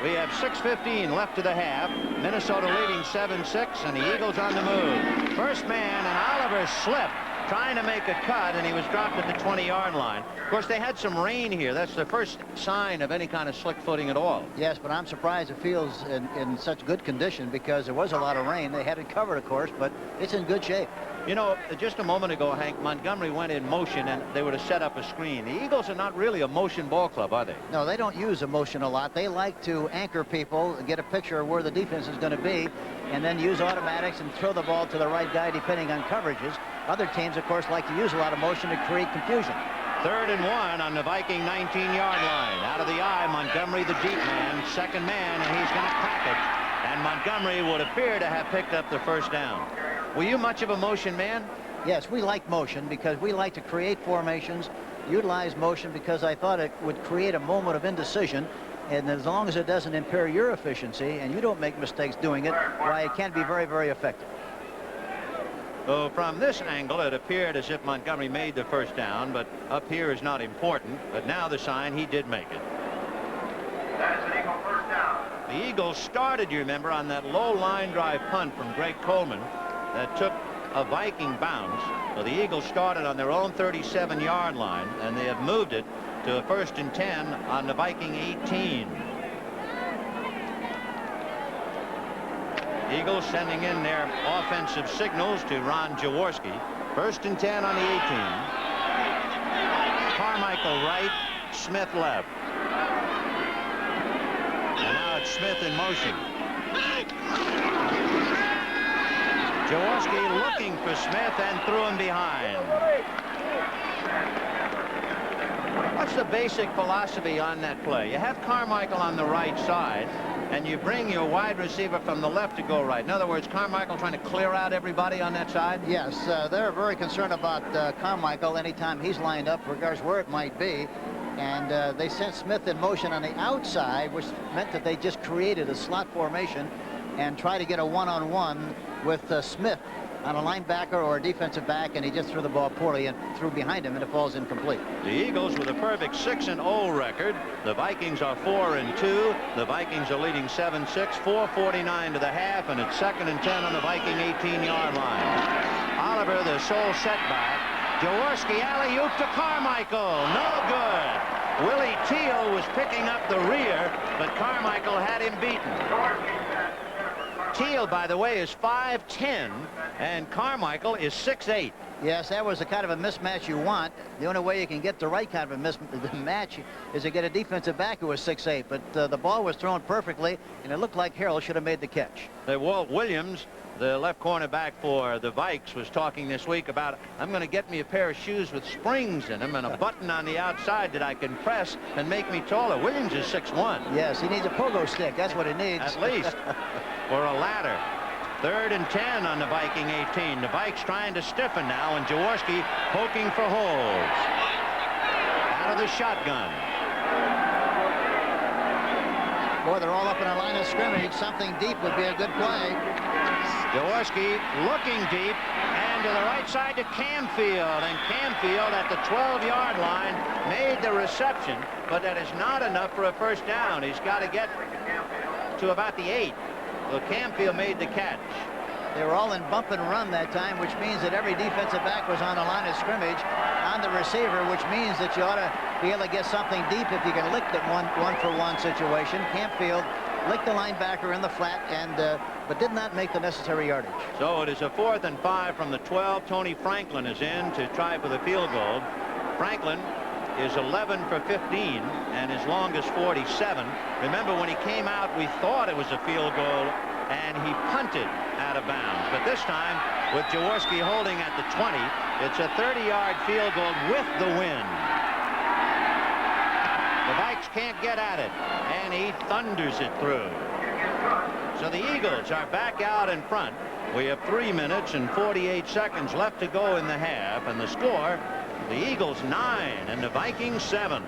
We have 6:15 left to the half. Minnesota leading 7-6, and the Eagles on the move. First man, and Oliver slipped, trying to make a cut, and he was dropped at the 20-yard line. Of course, they had some rain here. That's the first sign of any kind of slick footing at all. Yes, but I'm surprised it feels in such good condition, because there was a lot of rain. They had it covered, of course, but it's in good shape. You know, just a moment ago, Hank, Montgomery went in motion, and they would have set up a screen. The Eagles are not really a motion ball club, are they? No, they don't use a motion a lot. They like to anchor people and get a picture of where the defense is going to be, and then use automatics and throw the ball to the right guy depending on coverages. Other teams, of course, like to use a lot of motion to create confusion. 3rd and 1 on the Viking 19-yard line. Out of the eye, Montgomery, the deep man, second man, and he's going to crack it. And Montgomery would appear to have picked up the first down. Were you much of a motion man? Yes, we like motion because we like to create formations, utilize motion because I thought it would create a moment of indecision, and as long as it doesn't impair your efficiency and you don't make mistakes doing it, why, it can be very, very effective. So from this angle, it appeared as if Montgomery made the first down, but up here is not important. But now the sign, he did make it. That is an Eagle first down. The Eagles started, you remember, on that low line drive punt from Greg Coleman that took a Viking bounce. So the Eagles started on their own 37-yard line, and they have moved it to a 1st and 10 on the Viking 18. Eagles sending in their offensive signals to Ron Jaworski. 1st and 10 on the 18. Carmichael right, Smith left. And now it's Smith in motion. Jaworski looking for Smith and threw him behind. what's the basic philosophy on that play? You have Carmichael on the right side, and you bring your wide receiver from the left to go right. In other words, Carmichael trying to clear out everybody on that side? Yes, they're very concerned about Carmichael anytime he's lined up, regardless where it might be. And they sent Smith in motion on the outside, which meant that they just created a slot formation and try to get a one-on-one with Smith on a linebacker or a defensive back, and he just threw the ball poorly and threw behind him, and it falls incomplete. The Eagles with a perfect 6-0 record. The Vikings are 4-2. The Vikings are leading 7-6, 4:49 to the half, and it's 2nd and 10 on the Viking 18-yard line. Oliver, the sole setback. Jaworski alley-oop to Carmichael. No good. Willie Teal was picking up the rear, but Carmichael had him beaten. Teal, by the way, is 5'10", and Carmichael is 6'8". Yes, that was the kind of a mismatch you want. The only way you can get the right kind of a mismatch is to get a defensive back who was 6'8". But the ball was thrown perfectly, and it looked like Harold should have made the catch. Walt Williams, the left cornerback for the Vikes, was talking this week about, I'm going to get me a pair of shoes with springs in them and a button on the outside that I can press and make me taller. Williams is 6'1". Yes, he needs a pogo stick. That's what he needs. At least. Or a ladder. 3rd and 10 on the Viking 18. The Vikes trying to stiffen now, and Jaworski poking for holes. Out of the shotgun. Boy, they're all up in a line of scrimmage. Something deep would be a good play. Jaworski looking deep, and to the right side to Camfield, and Camfield at the 12-yard line made the reception, but that is not enough for a first down. He's got to get to about the 8. So Camfield made the catch. They were all in bump and run that time, which means that every defensive back was on the line of scrimmage on the receiver, which means that you ought to be able to get something deep if you can lick that one-for-one situation. Camfield licked the linebacker in the flat, and but did not make the necessary yardage. So it is a 4th and 5 from the 12. Tony Franklin is in to try for the field goal. Franklin is 11 for 15, and his longest 47. Remember, when he came out, we thought it was a field goal, and he punted out of bounds. But this time, with Jaworski holding at the 20, it's a 30-yard field goal with the wind. The Vikes can't get at it, and he thunders it through. So the Eagles are back out in front. We have 3 minutes and 48 seconds left to go in the half, and the score, the Eagles 9 and the Vikings 7.